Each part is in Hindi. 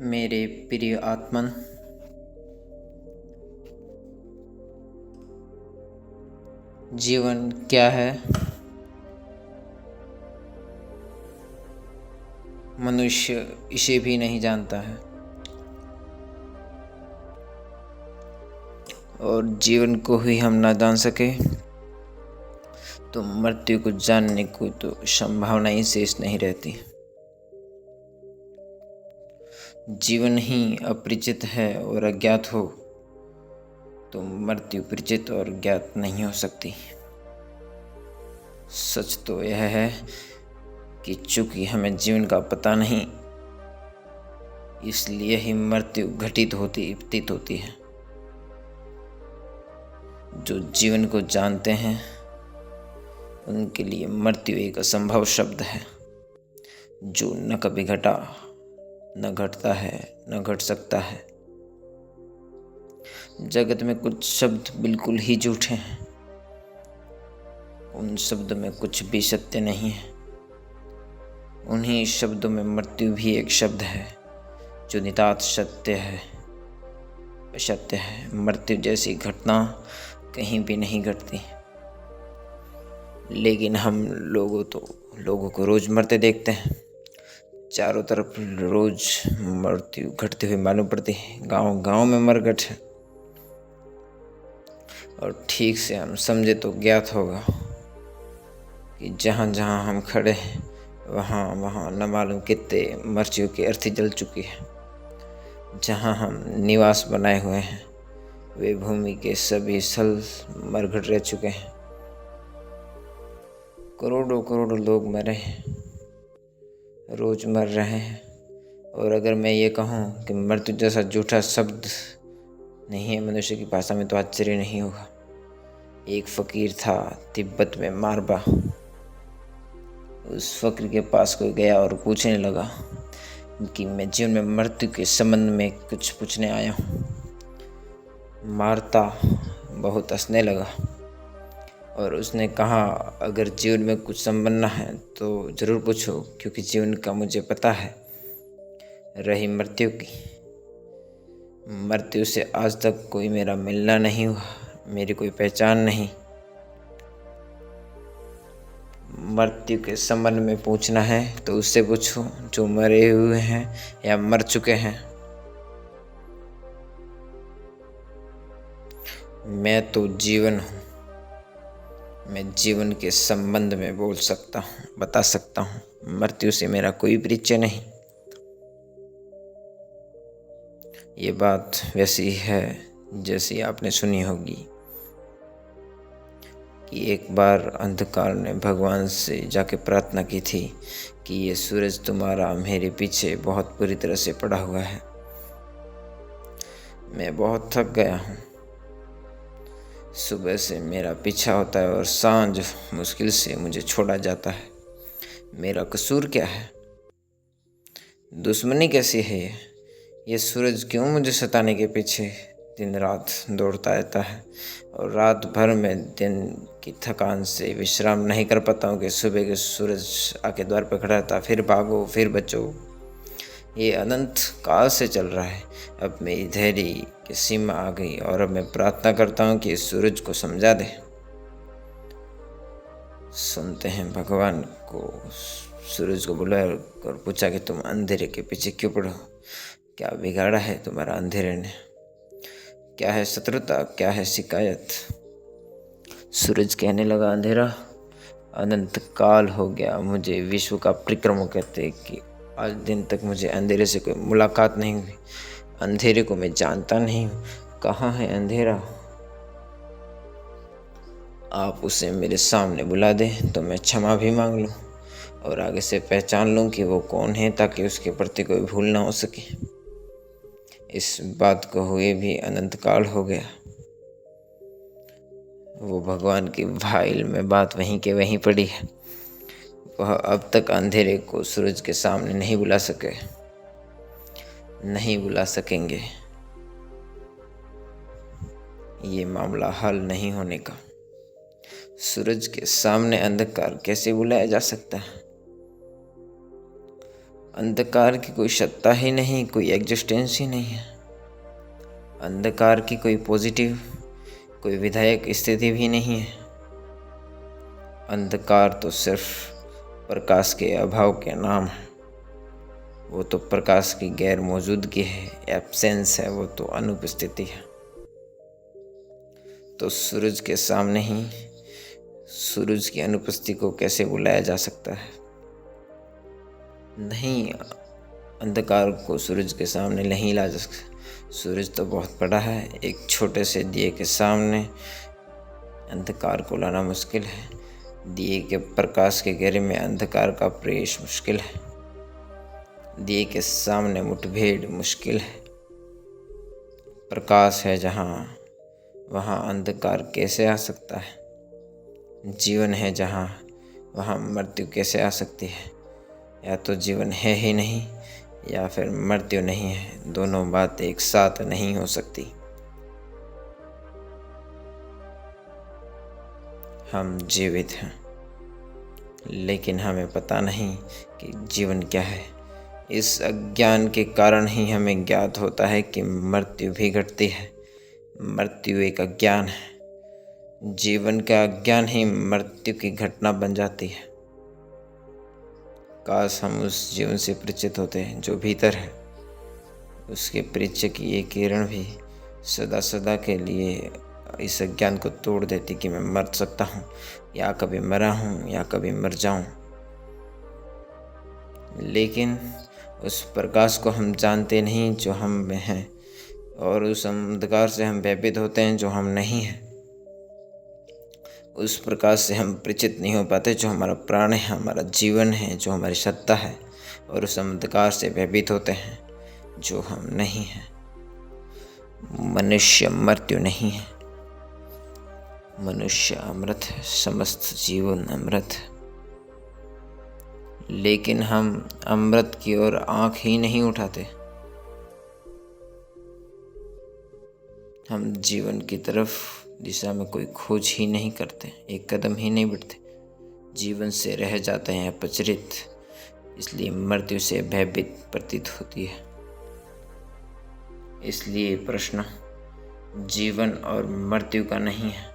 मेरे प्रिय आत्मन, जीवन क्या है? मनुष्य इसे भी नहीं जानता है और जीवन को ही हम ना जान सके तो मृत्यु को जानने को तो संभावना ही शेष नहीं रहती। जीवन ही अपरिचित है और अज्ञात हो तो मृत्यु परिचित और ज्ञात नहीं हो सकती। सच तो यह है कि चूंकि हमें जीवन का पता नहीं, इसलिए ही मृत्यु घटित होती प्रतीत होती है। जो जीवन को जानते हैं उनके लिए मृत्यु एक असंभव शब्द है, जो न कभी घटा, न घटता है, न घट सकता है। जगत में कुछ शब्द बिल्कुल ही झूठे हैं, उन शब्दों में कुछ भी सत्य नहीं है। उन्हीं शब्दों में मृत्यु भी एक शब्द है जो नितांत सत्य है, असत्य है। मृत्यु जैसी घटना कहीं भी नहीं घटती, लेकिन हम लोगों को रोज मरते देखते हैं। चारों तरफ रोज मृत्यु घटती हुई मालूम पड़ती है। गांव गांव में मरघट है और ठीक से हम समझे तो ज्ञात होगा कि जहाँ जहाँ हम खड़े हैं वहाँ वहाँ न मालूम कितने मृत्यु की अर्थी जल चुकी है। जहाँ हम निवास बनाए हुए हैं वे भूमि के सभी स्थल मरघट रह चुके हैं। करोड़ों करोड़ों लोग मरे हैं, रोज मर रहे हैं। और अगर मैं ये कहूँ कि मृत्यु जैसा झूठा शब्द नहीं है मनुष्य की भाषा में तो आश्चर्य नहीं होगा। एक फकीर था तिब्बत में, मारबा। उस फकीर के पास कोई गया और पूछने लगा कि मैं जीवन में मृत्यु के संबंध में कुछ पूछने आया हूँ। मारता बहुत हंसने लगा और उसने कहा, अगर जीवन में कुछ समझना है तो ज़रूर पूछो, क्योंकि जीवन का मुझे पता है। रही मृत्यु की, मृत्यु से आज तक कोई मेरा मिलना नहीं हुआ, मेरी कोई पहचान नहीं। मृत्यु के संबंध में पूछना है तो उससे पूछो जो मरे हुए हैं या मर चुके हैं। मैं तो जीवन हूँ, मैं जीवन के संबंध में बोल सकता हूँ, बता सकता हूँ। मृत्यु से मेरा कोई परिचय नहीं। ये बात वैसी है जैसी आपने सुनी होगी कि एक बार अंधकार ने भगवान से जाके प्रार्थना की थी कि ये सूरज तुम्हारा मेरे पीछे बहुत बुरी तरह से पड़ा हुआ है। मैं बहुत थक गया हूँ। सुबह से मेरा पीछा होता है और सांझ मुश्किल से मुझे छोड़ा जाता है। मेरा कसूर क्या है? दुश्मनी कैसी है? ये सूरज क्यों मुझे सताने के पीछे दिन रात दौड़ता रहता है और रात भर में दिन की थकान से विश्राम नहीं कर पाता हूँ कि सुबह के सूरज आके द्वार पर खड़ा रहता, फिर भागो फिर बचो। ये अनंत काल से चल रहा है। अब मेरी धैर्य की सीमा आ गई और अब मैं प्रार्थना करता हूँ कि इस सूरज को समझा दे। सुनते हैं भगवान को सूरज को बुलाया और पूछा कि तुम अंधेरे के पीछे क्यों पड़ो? क्या बिगाड़ा है तुम्हारा अंधेरे ने? क्या है शत्रुता, क्या है शिकायत? सूरज कहने लगा, अंधेरा, अनंत काल हो गया मुझे विश्व का परिक्रम करते कि आज दिन तक मुझे अंधेरे से कोई मुलाकात नहीं हुई। अंधेरे को मैं जानता नहीं हूँ। कहाँ है अंधेरा? आप उसे मेरे सामने बुला दें तो मैं क्षमा भी मांग लूँ और आगे से पहचान लूँ कि वो कौन है, ताकि उसके प्रति कोई भूल ना हो सके। इस बात को हुए भी अनंत काल हो गया। वो भगवान की फाइल में बात वहीं के वहीं पड़ी है। वह अब तक अंधेरे को सूरज के सामने नहीं बुला सके, नहीं बुला सकेंगे। ये मामला हल नहीं होने का। सूरज के सामने अंधकार कैसे बुलाया जा सकता है? अंधकार की कोई सत्ता ही नहीं, कोई एग्जिस्टेंस ही नहीं है। अंधकार की कोई पॉजिटिव, कोई विधायक स्थिति भी नहीं है। अंधकार तो सिर्फ प्रकाश के अभाव के नाम है। वो तो प्रकाश की गैर मौजूदगी है, एब्सेंस है, वो तो अनुपस्थिति है। तो सूरज के सामने ही सूरज की अनुपस्थिति को कैसे बुलाया जा सकता है? नहीं, अंधकार को सूरज के सामने नहीं ला जा सकता। सूरज तो बहुत बड़ा है, एक छोटे से दिए के सामने अंधकार को लाना मुश्किल है। दिए के प्रकाश के घेरे में अंधकार का प्रवेश मुश्किल है। दिए के सामने मुठभेड़ मुश्किल है। प्रकाश है जहाँ, वहाँ अंधकार कैसे आ सकता है? जीवन है जहाँ, वहाँ मृत्यु कैसे आ सकती है? या तो जीवन है ही नहीं, या फिर मृत्यु नहीं है। दोनों बातें एक साथ नहीं हो सकती। हम जीवित हैं, लेकिन हमें पता नहीं कि जीवन क्या है। इस अज्ञान के कारण ही हमें ज्ञात होता है कि मृत्यु भी घटती है। मृत्यु एक अज्ञान है। जीवन का अज्ञान ही मृत्यु की घटना बन जाती है। काश हम उस जीवन से परिचित होते हैं जो भीतर है। उसके परिचय की ये किरण भी सदा सदा के लिए इस अज्ञान को तोड़ देती कि मैं मर सकता हूँ, या कभी मरा हूँ, या कभी मर जाऊँ। लेकिन उस प्रकाश को हम जानते नहीं जो हम में हैं, और उस अंधकार से हम भयभीत होते हैं जो हम नहीं हैं। उस प्रकाश से हम परिचित नहीं हो पाते जो हमारा प्राण है, हमारा जीवन है, जो हमारी सत्ता है, और उस अंधकार से भयभीत होते हैं जो हम नहीं हैं। मनुष्य मृत्यु नहीं है, मनुष्य अमृत है, समस्त जीवन अमृत है। लेकिन हम अमृत की ओर आंख ही नहीं उठाते। हम जीवन की तरफ दिशा में कोई खोज ही नहीं करते, एक कदम ही नहीं बढ़ते। जीवन से रह जाते हैं अपचरित, इसलिए मृत्यु से भयभीत प्रतीत होती है। इसलिए प्रश्न जीवन और मृत्यु का नहीं है,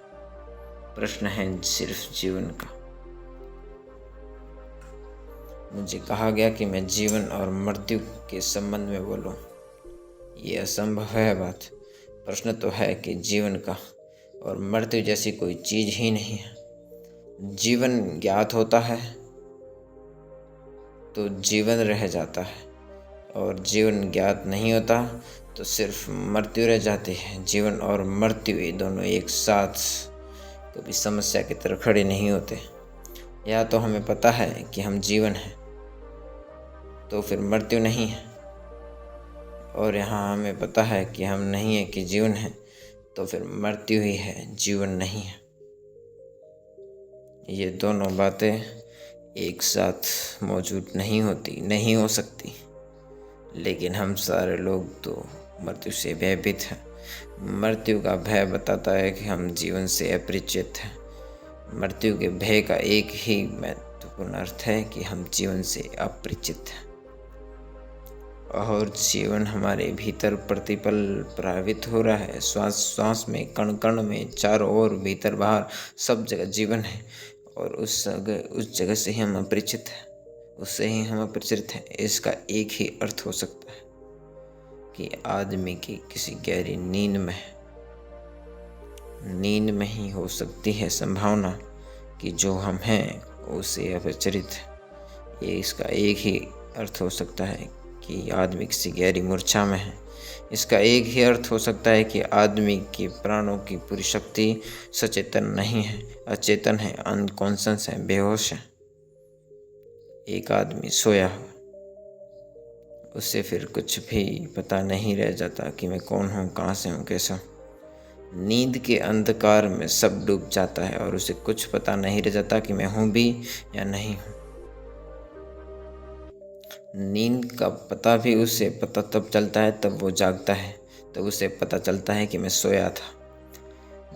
प्रश्न है सिर्फ जीवन का। मुझे कहा गया कि मैं जीवन और मृत्यु के संबंध में बोलूं, ये असंभव है बात। प्रश्न तो है कि जीवन का, और मृत्यु जैसी कोई चीज ही नहीं है। जीवन ज्ञात होता है तो जीवन रह जाता है, और जीवन ज्ञात नहीं होता तो सिर्फ मृत्यु रह जाती है। जीवन और मृत्यु ये दोनों एक साथ कभी समस्या की तरह खड़े नहीं होते। या तो हमें पता है कि हम जीवन हैं तो फिर मृत्यु नहीं है, और यहाँ हमें पता है कि हम नहीं है कि जीवन है तो फिर मृत्यु ही है, जीवन नहीं है। ये दोनों बातें एक साथ मौजूद नहीं होती, नहीं हो सकती। लेकिन हम सारे लोग तो मृत्यु से भयभीत हैं। मृत्यु का भय बताता है कि हम जीवन से अपरिचित हैं। मृत्यु के भय का एक ही महत्वपूर्ण अर्थ है कि हम जीवन से अपरिचित हैं, और जीवन हमारे भीतर प्रतिपल प्रभावित हो रहा है। श्वास श्वास में, कण कण में, चारों ओर, भीतर बाहर, सब जगह जीवन है, और उस जगह से ही हम अपरिचित हैं, उससे ही हम अपरिचित हैं। इसका एक ही अर्थ हो सकता है कि आदमी की किसी गहरी नींद में ही हो सकती है संभावना कि जो हम हैं उससे अपरिचित है। ये इसका एक ही अर्थ हो सकता है कि आदमी किसी गहरी मूर्छा में है। इसका एक ही अर्थ हो सकता है कि आदमी के प्राणों की पूरी शक्ति सचेतन नहीं है, अचेतन है, अनकॉन्शियस है, बेहोश है। एक आदमी सोया हो, उससे फिर कुछ भी पता नहीं रह जाता कि मैं कौन हूँ, कहाँ से हूँ, कैसा हूँ। नींद के अंधकार में सब डूब जाता है और उसे कुछ पता नहीं रह जाता कि मैं हूँ भी या नहीं हूँ। नींद का पता भी उसे पता तब चलता है तब वो जागता है, तब उसे पता चलता है कि मैं सोया था।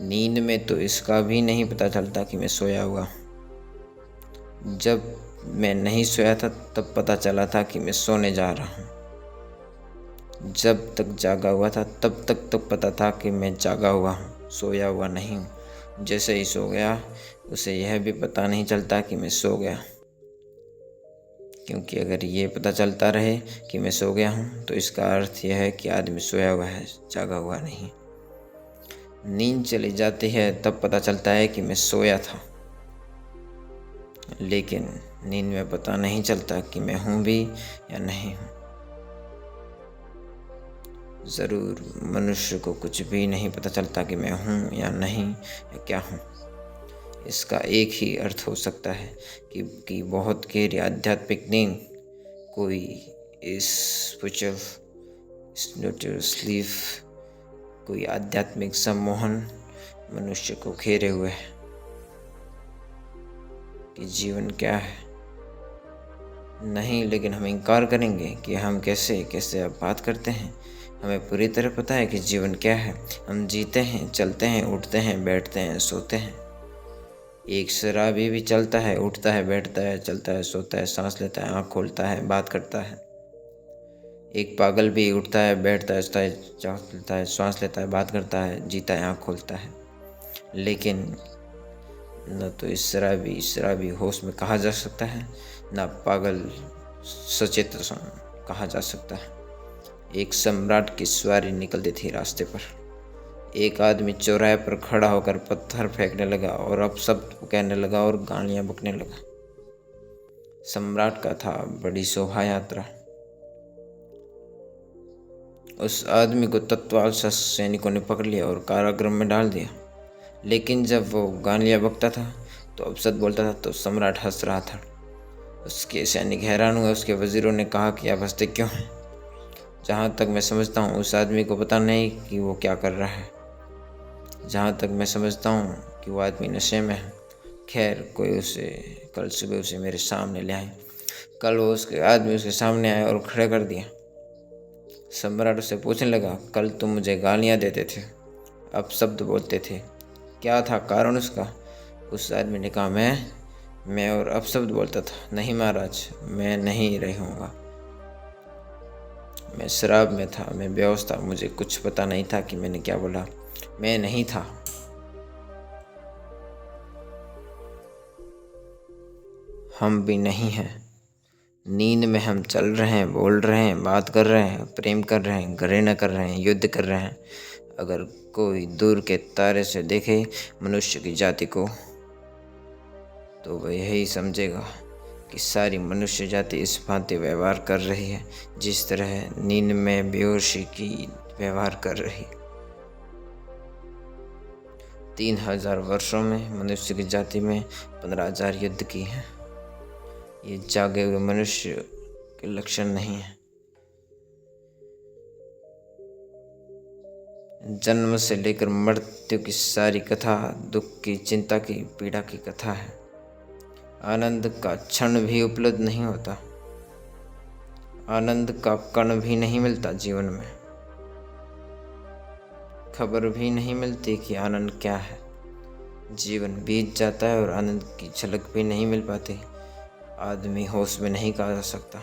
नींद में तो इसका भी नहीं पता चलता कि मैं सोया हुआ हूँ। जब मैं नहीं सोया था तब पता चला था कि मैं सोने जा रहा हूँ। जब तक जागा हुआ था तब तक तो पता था कि मैं जागा हुआ हूँ, सोया हुआ नहीं हूँ। जैसे ही सो गया उसे यह भी पता नहीं चलता कि मैं सो गया, क्योंकि अगर ये पता चलता रहे कि मैं सो गया हूँ तो इसका अर्थ यह है कि आदमी सोया हुआ है, जागा हुआ नहीं। नींद चली जाती है तब पता चलता है कि मैं सोया था, लेकिन नींद में पता नहीं चलता कि मैं हूँ भी या नहीं हूँ। ज़रूर मनुष्य को कुछ भी नहीं पता चलता कि मैं हूँ या नहीं या क्या हूँ। इसका एक ही अर्थ हो सकता है कि बहुत गहरी आध्यात्मिक नींद, कोई स्पिरिचुअल स्लीप, कोई आध्यात्मिक सम्मोहन मनुष्य को घेरे हुए है कि जीवन क्या है। नहीं, लेकिन हम इनकार करेंगे कि हम कैसे अब बात करते हैं। हमें पूरी तरह पता है कि जीवन क्या है। हम जीते हैं, चलते हैं, उठते हैं, बैठते हैं, सोते हैं। एक शराबी भी चलता है, उठता है, बैठता है, चलता है, सोता है, सांस लेता है, आँख खोलता है, बात करता है। एक पागल भी उठता है, बैठता है, चलता है, सांस लेता है, बात करता है, जीता है, आँख खोलता है। लेकिन न तो इस शराबी होश में कहा जा सकता है, न पागल सचेत कहा जा सकता है। एक सम्राट की सवारी निकलती थी रास्ते पर। एक आदमी चौराहे पर खड़ा होकर पत्थर फेंकने लगा और अपशब्द कहने लगा और गालियां बकने लगा। सम्राट का था बड़ी शोभा यात्रा। उस आदमी को तत्काल सैनिकों ने पकड़ लिया और कारागृह में डाल दिया। लेकिन जब वो गालियां बकता था तो अपशब्द बोलता था तो सम्राट हंस रहा था। उसके सैनिक हैरान हुए। उसके वजीरों ने कहा कि आप हंसते क्यों हैं? जहाँ तक मैं समझता हूँ उस आदमी को पता नहीं कि वो क्या कर रहा है। जहाँ तक मैं समझता हूँ कि वो आदमी नशे में है। खैर, कोई उसे कल सुबह उसे मेरे सामने ले आए। कल वो उसके आदमी उसके सामने आए और खड़े कर दिया। सम्राट उससे पूछने लगा, कल तुम मुझे गालियाँ देते थे, अपशब्द बोलते थे, क्या था कारण उसका? उस आदमी ने कहा, मैं और अपशब्द बोलता था। नहीं महाराज, मैं नहीं रहूँगा। मैं शराब में था, मैं बेहोश था, मुझे कुछ पता नहीं था कि मैंने क्या बोला। मैं नहीं था। हम भी नहीं हैं। नींद में हम चल रहे हैं, बोल रहे हैं, बात कर रहे हैं, प्रेम कर रहे हैं, घृणा कर रहे हैं, युद्ध कर रहे हैं। अगर कोई दूर के तारे से देखे मनुष्य की जाति को तो वह यही समझेगा कि सारी मनुष्य जाति इस भांति व्यवहार कर रही है जिस तरह नींद में बेहोशी की व्यवहार कर रही। 3000 वर्षों में मनुष्य की जाति में 15,000 युद्ध की हैं। ये जागे हुए मनुष्य के लक्षण नहीं है। जन्म से लेकर मृत्यु की सारी कथा दुख की, चिंता की, पीड़ा की कथा है। आनंद का क्षण भी उपलब्ध नहीं होता। आनंद का कण भी नहीं मिलता जीवन में। खबर भी नहीं मिलती कि आनंद क्या है। जीवन बीत जाता है और आनंद की झलक भी नहीं मिल पाती। आदमी होश में नहीं कहा जा सकता।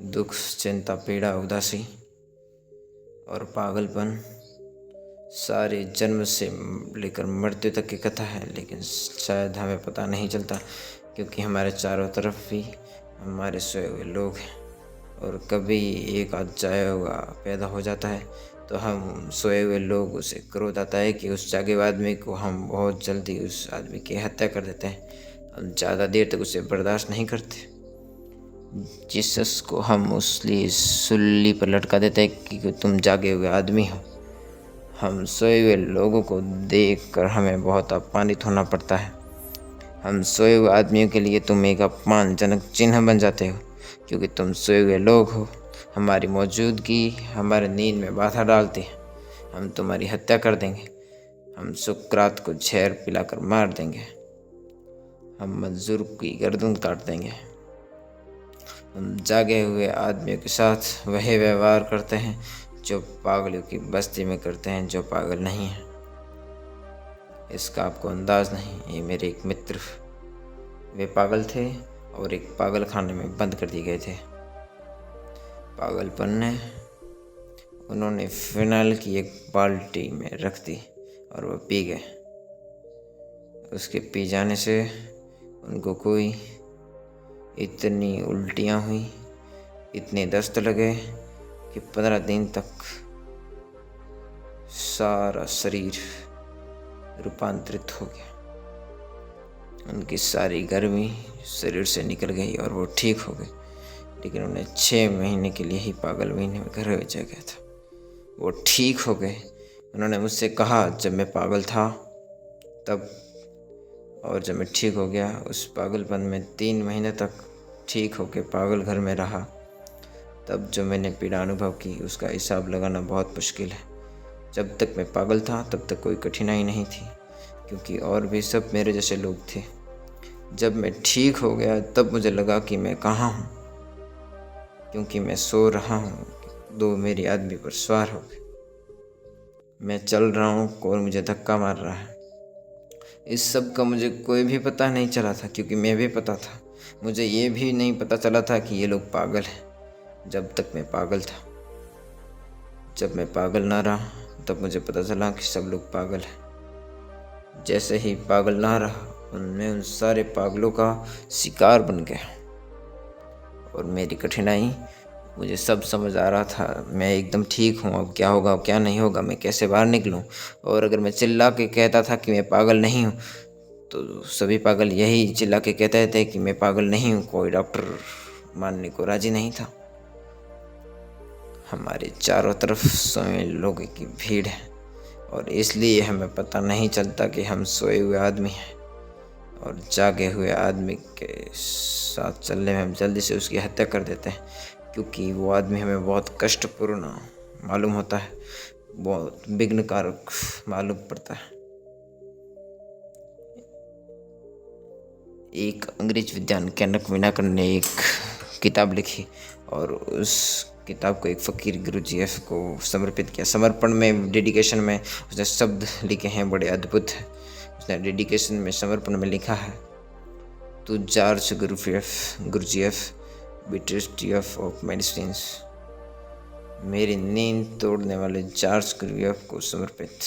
दुख, चिंता, पीड़ा, उदासी और पागलपन सारे जन्म से लेकर मृत्यु तक की कथा है, लेकिन शायद हमें पता नहीं चलता क्योंकि हमारे चारों तरफ भी हमारे सोए हुए लोग हैं। और कभी एक आध जाया हुआ पैदा हो जाता है तो हम सोए हुए लोग, उसे क्रोध आता है कि उस जागे हुए आदमी को हम बहुत जल्दी उस आदमी की हत्या कर देते हैं। हम ज़्यादा देर तक उसे बर्दाश्त नहीं करते। जीसस को हम उसलिए सूली पर लटका देते हैं कि तुम जागे हुए आदमी हो। हम सोए हुए लोगों को देखकर हमें बहुत अपमानित होना पड़ता है। हम सोए हुए आदमियों के लिए तुम एक अपमानजनक चिन्ह बन जाते हो क्योंकि तुम सोए हुए लोग हो। हमारी मौजूदगी हमारे नींद में बाधा डालती है। हम तुम्हारी हत्या कर देंगे। हम सुकरात को जहर पिलाकर मार देंगे। हम मजदूर की गर्दन काट देंगे। हम जागे हुए आदमियों के साथ वही व्यवहार करते हैं जो पागलों की बस्ती में करते हैं, जो पागल नहीं है। इसका आपको अंदाज नहीं। ये मेरे एक मित्र वे पागल थे और एक पागल खाने में बंद कर दिए गए थे। पागलपन ने उन्होंने फिनाइल की एक बाल्टी में रख दी और वह पी गए। उसके पी जाने से उनको कोई इतनी उल्टियाँ हुई, इतने दस्त लगे कि 15 दिन तक सारा शरीर रूपांतरित हो गया। उनकी सारी गर्मी शरीर से निकल गई और वो ठीक हो गए। लेकिन उन्हें 6 महीने के लिए ही पागल महीने में घर भेजा गया था। वो ठीक हो गए। उन्होंने मुझसे कहा जब मैं पागल था तब, और जब मैं ठीक हो गया उस पागलपन में 3 महीने तक ठीक होकर पागल घर में रहा, तब जो मैंने पीड़ा अनुभव की उसका हिसाब लगाना बहुत मुश्किल है। जब तक मैं पागल था तब तक कोई कठिनाई नहीं थी, क्योंकि और भी सब मेरे जैसे लोग थे। जब मैं ठीक हो गया तब मुझे लगा कि मैं कहाँ हूँ, क्योंकि मैं सो रहा हूँ, 2 मेरी आदमी पर सवार हो गए। मैं चल रहा हूँ और मुझे धक्का मार रहा है। इस सब का मुझे कोई भी पता नहीं चला था, क्योंकि मैं भी पता था। मुझे ये भी नहीं पता चला था कि ये लोग पागल हैं जब तक मैं पागल था। जब मैं पागल ना रहा तब मुझे पता चला कि सब लोग पागल हैं। जैसे ही पागल ना रहा उनमें उन सारे पागलों का शिकार बन गया। और मेरी कठिनाई, मुझे सब समझ आ रहा था। मैं एकदम ठीक हूँ, अब क्या होगा क्या नहीं होगा, मैं कैसे बाहर निकलूँ। और अगर मैं चिल्ला के कहता था कि मैं पागल नहीं हूँ तो सभी पागल यही चिल्ला के कहते थे कि मैं पागल नहीं हूँ। कोई डॉक्टर मानने को राजी नहीं था। हमारे चारों तरफ सोए लोगों की भीड़ है और इसलिए हमें पता नहीं चलता कि हम सोए हुए आदमी हैं, और जागे हुए आदमी के साथ चलने में हम जल्दी से उसकी हत्या कर देते हैं, क्योंकि वो आदमी हमें बहुत कष्टपूर्ण मालूम होता है, बहुत विघ्नकारक मालूम पड़ता है। एक अंग्रेज विद्वान कैनक विनाकर ने एक किताब लिखी और उस किताब को एक फ़कीर गुरुजीएफ को समर्पित किया। समर्पण में, डेडिकेशन में उसने शब्द लिखे हैं, बड़े अद्भुत हैं। उसने डेडिकेशन में, समर्पण में लिखा है, to George Gurdjieff BTF of medicine, मेरी नींद तोड़ने वाले जॉर्ज गुरुजीएफ को समर्पित।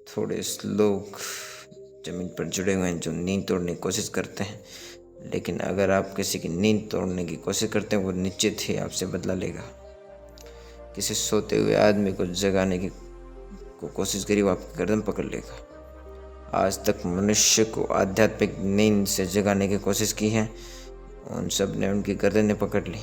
थोड़े लोग ज़मीन पर जुड़े हुए हैं जो नींद तोड़ने की कोशिश करते हैं, लेकिन अगर आप किसी की नींद तोड़ने की कोशिश करते हैं वो निश्चित ही आपसे बदला लेगा। किसी सोते हुए आदमी को जगाने की कोशिश करी, वो आपकी गर्दन पकड़ लेगा। आज तक मनुष्य को आध्यात्मिक नींद से जगाने की कोशिश की है, उन सब ने उनकी गर्दनें पकड़ ली।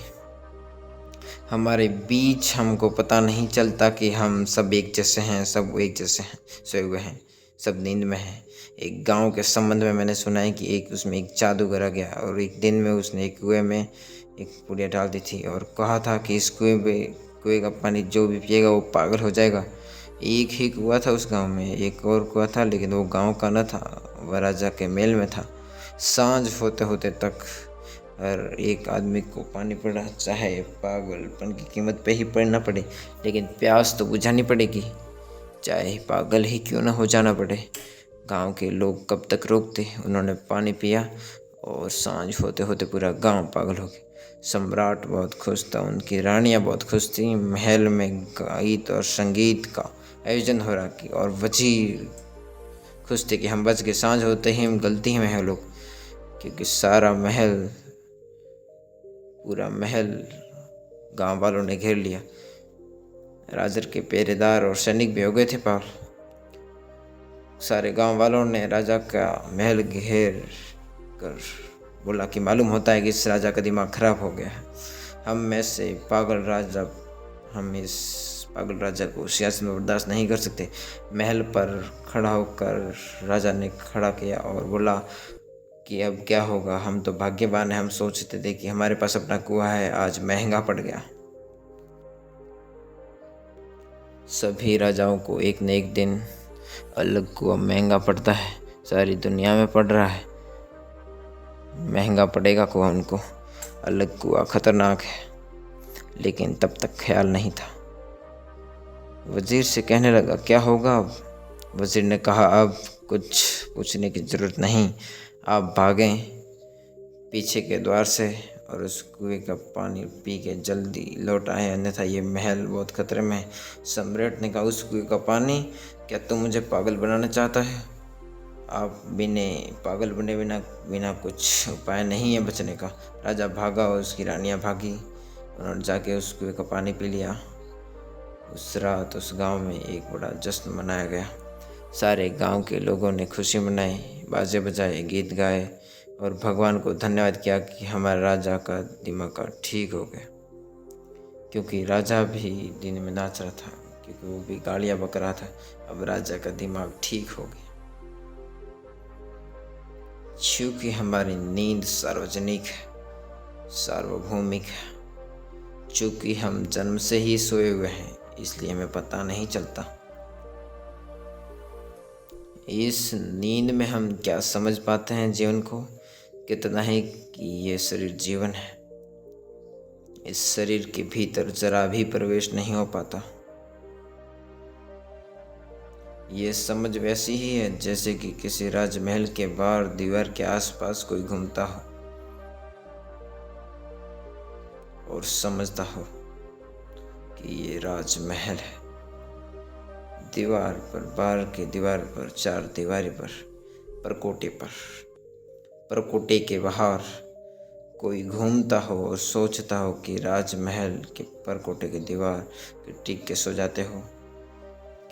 हमारे बीच हमको पता नहीं चलता कि हम सब एक जैसे हैं, सब एक जैसे हैं, सोए हुए हैं, सब नींद में हैं। एक गांव के संबंध में मैंने सुना है कि उसमें एक जादूगर आ गया और एक दिन में उसने एक कुएं में एक पुड़िया डाल दी थी और कहा था कि इस कुएं का पानी जो भी पिएगा वो पागल हो जाएगा। एक ही कुआं था उस गांव में, एक और कुआं था, लेकिन वो गांव का न था, वह राजा के महल में था। सांझ होते होते तक हर एक आदमी को पानी पड़ा, चाहे पागलपन की कीमत पे ही पड़ना पड़े, लेकिन प्यास तो बुझानी पड़ेगी, चाहे पागल ही क्यों ना हो जाना पड़े। गांव के लोग कब तक रोकते? उन्होंने पानी पिया और सांझ होते होते पूरा गांव पागल हो गया। सम्राट बहुत खुश था, उनकी रानियां बहुत खुश थी। महल में गीत और संगीत का आयोजन हो रहा कि, और वजीर खुश थे कि हम बच गए। सांझ होते ही हम गलती में हैं लोग, क्योंकि सारा महल, पूरा महल गांव वालों ने घेर लिया। राजा के पहरेदार और सैनिक भी हो गए थे पागल। सारे गांव वालों ने राजा का महल घेर कर बोला कि मालूम होता है कि इस राजा का दिमाग खराब हो गया है। हम में से पागल राजा, हम इस पागल राजा को सियासत में बर्दाश्त नहीं कर सकते। महल पर खड़ा होकर राजा ने खड़ा किया और बोला कि अब क्या होगा, हम तो भाग्यवान हैं, हम सोचते थे कि हमारे पास अपना कुआं है, आज महंगा पड़ गया। सभी राजाओं को एक न एक दिन अलग कुआं महंगा पड़ता है, सारी दुनिया में पड़ रहा है, महंगा पड़ेगा कुआं उनको। अलग कुआं खतरनाक है, लेकिन तब तक ख्याल नहीं था। वजीर से कहने लगा क्या होगा अब? वजीर ने कहा अब कुछ पूछने की ज़रूरत नहीं। आप भागें पीछे के द्वार से और उस कुएं का पानी पी के जल्दी लौट आए, अन्यथा ये महल बहुत खतरे में है। सम्राट ने कहा, उस कुएं का पानी? क्या तुम मुझे पागल बनाना चाहता है? आप पागल बने बिना कुछ उपाय नहीं है बचने का। राजा भागा और उसकी रानियाँ भागी। उन्होंने जाके उस कुएं का पानी पी लिया। उस रात उस गांव में एक बड़ा जश्न मनाया गया। सारे गांव के लोगों ने खुशी मनाई, बाजे बजाए, गीत गाए और भगवान को धन्यवाद किया कि हमारे राजा का दिमाग ठीक हो गया। क्योंकि राजा भी दिन में नाच रहा था, क्योंकि वो भी गालियाँ बक रहा था। अब राजा का दिमाग ठीक हो गया। क्योंकि हमारी नींद सार्वजनिक है, सार्वभौमिक है। चूँकि हम जन्म से ही सोए हुए हैं, इसलिए हमें पता नहीं चलता। इस नींद में हम क्या समझ पाते हैं जीवन को, कितना है कि ये शरीर जीवन है। इस शरीर के भीतर जरा भी प्रवेश नहीं हो पाता। ये समझ वैसी ही है जैसे कि किसी राजमहल के बाहर दीवार के आसपास कोई घूमता हो और समझता हो कि ये राजमहल है। दीवार पर, बाहर की दीवार पर, चार दीवारी पर, परकोटे के बाहर कोई घूमता हो और सोचता हो कि राजमहल के परकोटे की दीवार के टिक के सो जाते हो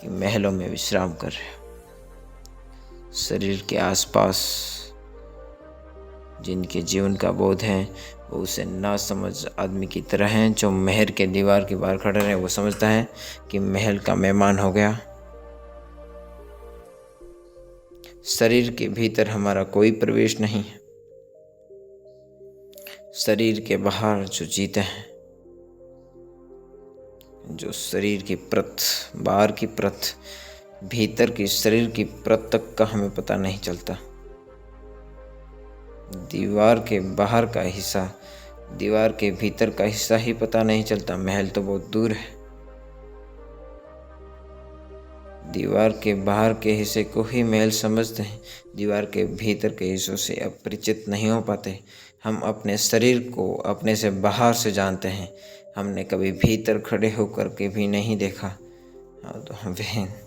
कि महलों में विश्राम कर रहे हो। शरीर के आसपास जिनके जीवन का बोध है वो उसे ना समझ आदमी की तरह हैं जो महल के दीवार के बाहर खड़े रहे। वो समझता है कि महल का मेहमान हो गया। शरीर के भीतर हमारा कोई प्रवेश नहीं है। शरीर के बाहर जो जीते हैं, जो शरीर की परत, बाहर की परत, भीतर की शरीर की परत तक का हमें पता नहीं चलता। दीवार के बाहर का हिस्सा, दीवार के भीतर का हिस्सा ही पता नहीं चलता। महल तो बहुत दूर है। दीवार के बाहर के हिस्से को ही महल समझते हैं, दीवार के भीतर के हिस्सों से अपरिचित नहीं हो पाते। हम अपने शरीर को अपने से बाहर से जानते हैं, हमने कभी भीतर खड़े होकर के भी नहीं देखा। हाँ, तो हमें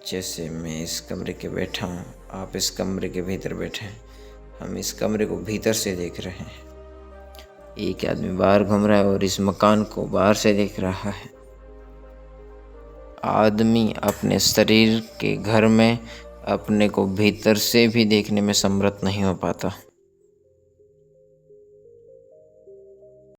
जैसे मैं इस कमरे के बैठा हूँ, आप इस कमरे के भीतर बैठे हैं, हम इस कमरे को भीतर से देख रहे हैं। एक आदमी बाहर घूम रहा है और इस मकान को बाहर से देख रहा है। आदमी अपने शरीर के घर में अपने को भीतर से भी देखने में समर्थ नहीं हो पाता।